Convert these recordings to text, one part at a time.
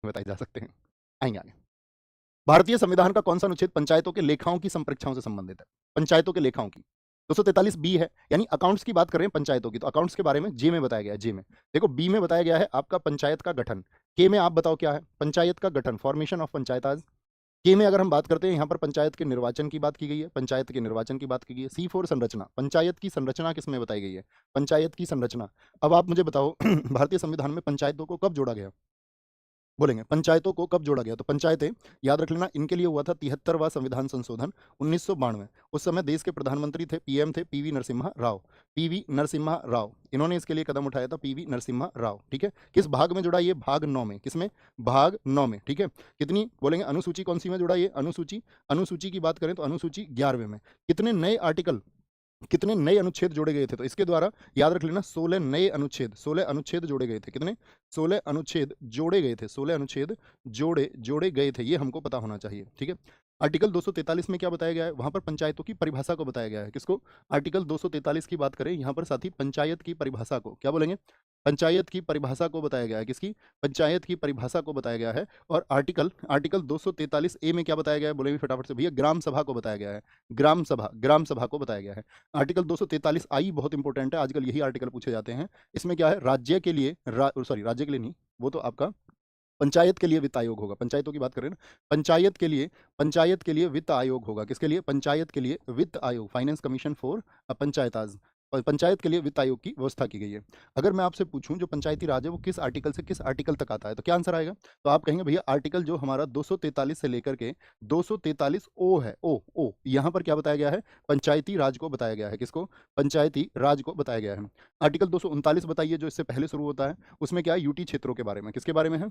बताए जा सकते हैं। आएंगे आगे। भारतीय संविधान का कौन सा अनुच्छेद पंचायतों के लेखाओं की संप्रेक्षाओं से संबंधित है? पंचायतों के लेखाओं की 243 बी है, यानी अकाउंट्स की बात कर रहे हैं पंचायतों की, तो अकाउंट्स के बारे में जे में बताया गया है। जे में देखो, बी में बताया गया है आपका पंचायत का गठन, के में आप बताओ क्या है? पंचायत का गठन, फॉर्मेशन ऑफ पंचायत। आज के में अगर हम बात करते हैं, यहाँ पर पंचायत के निर्वाचन की बात की गई है, पंचायत के निर्वाचन की बात की गई है। C4 संरचना, पंचायत की संरचना किसमें बताई गई है? पंचायत की संरचना। अब आप मुझे बताओ भारतीय संविधान में पंचायतों को कब जोड़ा गया? बोलेंगे पंचायतों को कब जोड़ा गया? तो पंचायतें याद रख लेना, इनके लिए हुआ था 73वां संविधान संशोधन 1992। उस समय देश के प्रधानमंत्री थे, पीएम थे पीवी नरसिम्हा राव। पीवी नरसिम्हा राव, इन्होंने इसके लिए कदम उठाया था, पीवी नरसिम्हा राव। ठीक है, किस भाग में जुड़ा? ये भाग 9 में। किसमें? भाग 9 में। ठीक है, कितनी बोलेंगे अनुसूची कौन सी में जुड़ा? ये अनुसूची, अनुसूची की बात करें तो अनुसूची 11वें में। कितने नए आर्टिकल, कितने नए अनुच्छेद जोड़े गए थे? तो इसके द्वारा याद रख लेना 16 नए अनुच्छेद, 16 अनुच्छेद जोड़े गए थे। कितने? 16 अनुच्छेद जोड़े गए थे, 16 अनुच्छेद जोड़े जोड़े गए थे, ये हमको पता होना चाहिए। ठीक है, आर्टिकल 243 में क्या बताया गया है? वहां पर पंचायतों की परिभाषा को बताया गया है। किसको? आर्टिकल 243 की बात करें यहाँ पर साथी, पंचायत की परिभाषा को क्या बोलेंगे? पंचायत की परिभाषा को बताया गया है। किसकी? पंचायत की परिभाषा को बताया गया है। और आर्टिकल आर्टिकल 243 ए में क्या बताया गया है? बोलेंगे फटाफट से भैया, ग्राम सभा को बताया गया है। ग्राम सभा, ग्राम सभा को बताया गया है। आर्टिकल 243 आई बहुत इंपॉर्टेंट है, आजकल यही आर्टिकल पूछे जाते हैं। इसमें क्या है? राज्य के लिए सॉरी राज्य के लिए नहीं, वो तो आपका पंचायत के लिए वित्त आयोग होगा। पंचायतों की बात करें ना, पंचायत के लिए वित्त आयोग होगा। किसके लिए? पंचायत के लिए वित्त आयोग, फाइनेंस कमीशन फॉर पंचायताज। पंचायत के लिए वित्त आयोग की व्यवस्था की गई है। अगर मैं आपसे पूछूं जो पंचायती राज है वो किस आर्टिकल से किस आर्टिकल तक आता है, तो क्या आंसर आएगा? तो आप कहेंगे भैया आर्टिकल जो हमारा 243 से लेकर के 243 ओ है, ओ ओ यहाँ पर क्या बताया गया है? पंचायती राज को बताया गया है। किसको? पंचायती राज को बताया गया है। आर्टिकल 239 बताइए, जो इससे पहले शुरू होता है, उसमें क्या है? यूटी क्षेत्रों के बारे में। किसके बारे में है?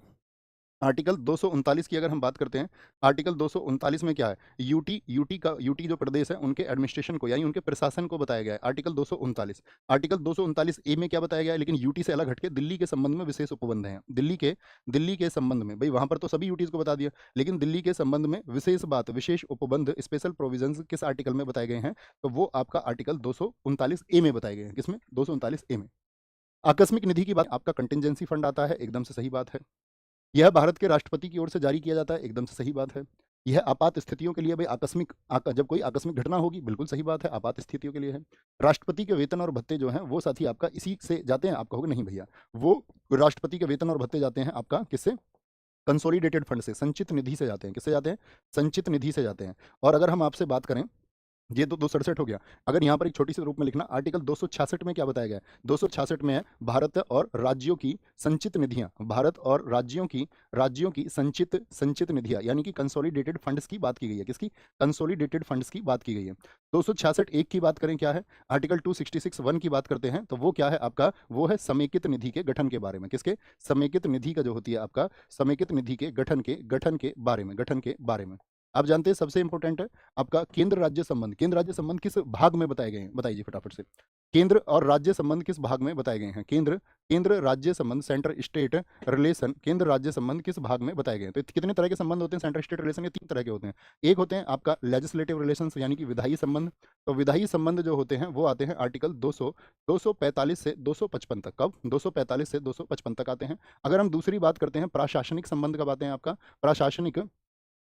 आर्टिकल 239 की अगर हम बात करते हैं, आर्टिकल 239 में क्या है? यूटी, यूटी जो प्रदेश है उनके एडमिनिस्ट्रेशन को, यानी उनके प्रशासन को बताया गया है। आर्टिकल 239, आर्टिकल 239 ए में क्या बताया गया है? लेकिन यूटी से अलग हटके दिल्ली के संबंध में विशेष उपबंध हैं। दिल्ली के संबंध में, भाई वहां पर तो सभी यूटीज को बता दिया, लेकिन दिल्ली के संबंध में विशेष बात, विशेष उपबंध, स्पेशल प्रोविजंस किस आर्टिकल में बताए गए हैं? तो वो आपका आर्टिकल 239 ए में बताए गए हैं। किसमें? 239 ए में। आकस्मिक निधि की बात, आपका कंटिजेंसी फंड आता है, एकदम से सही बात है। यह भारत के राष्ट्रपति की ओर से जारी किया जाता है, एकदम से सही बात है। यह आपात स्थितियों के लिए, भाई आकस्मिक जब कोई आकस्मिक घटना होगी, बिल्कुल सही बात है, आपात स्थितियों के लिए है। राष्ट्रपति के वेतन और भत्ते जो हैं वो साथी आपका इसी से जाते हैं। आप कहोगे नहीं भैया, वो राष्ट्रपति के वेतन और भत्ते जाते हैं आपका किससे? कंसोलिडेटेड फंड से, संचित निधि से जाते हैं। किससे जाते हैं? संचित निधि से जाते हैं। और अगर हम आपसे बात करें, ये तो 267 हो गया। अगर यहाँ पर एक छोटी सी रूप में लिखना, आर्टिकल 266 में क्या बताया गया है? 266 में है भारत और राज्यों की संचित निधियां, भारत और राज्यों की संचित संचित निधियां, यानी कि कंसोलिडेटेड फंड्स की बात की गई है। किसकी? कंसोलिडेटेड फंड्स की बात की गई है। 266 एक की बात करें, क्या है? आर्टिकल 266(1) की बात करते हैं, तो वो क्या है आपका? वो है समेकित निधि के गठन के बारे में। किसके? समेकित निधि का जो होती है आपका, समेकित निधि के गठन के बारे में, गठन के बारे में। आप जानते हैं सबसे इंपॉर्टेंट है आपका केंद्र राज्य संबंध। केंद्र राज्य संबंध किस भाग में बताए गए हैं? बताइए फटाफट से। केंद्र और राज्य संबंध किस भाग में बताए गए हैं? केंद्र केंद्र राज्य संबंध, सेंटर स्टेट रिलेशन, केंद्र राज्य संबंध किस भाग में बताए गए हैं? तो कितने तरह के संबंध होते हैं सेंटर स्टेट रिलेशन के? 3 तरह के होते हैं। एक होते हैं आपका लेजिस्लेटिव रिलेशन, यानी कि विधायी संबंध। तो विधायी संबंध जो होते हैं वो आते हैं आर्टिकल 245 से 255 तक। कब? 245 से 255 तक आते हैं। अगर हम दूसरी बात करते हैं प्रशासनिक संबंध, कब आते हैं आपका? प्रशासनिक,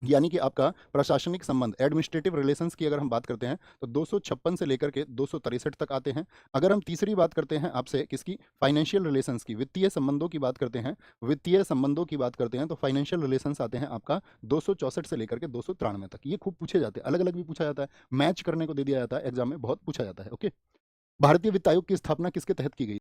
यानी कि आपका प्रशासनिक संबंध, एडमिनिस्ट्रेटिव रिलेशंस की अगर हम बात करते हैं तो 256 से लेकर के 263 तक आते हैं। अगर हम तीसरी बात करते हैं आपसे किसकी? फाइनेंशियल रिलेशंस की, वित्तीय संबंधों की बात करते हैं, वित्तीय संबंधों की बात करते हैं, तो फाइनेंशियल रिलेशंस आते हैं आपका 264 से लेकर के 293 तक। ये खूब पूछे जाते हैं, अलग अलग भी पूछा जाता है, मैच करने को दे दिया जाता है, एग्जाम में बहुत पूछा जाता है। ओके, भारतीय वित्त आयोग की स्थापना किसके तहत की गई?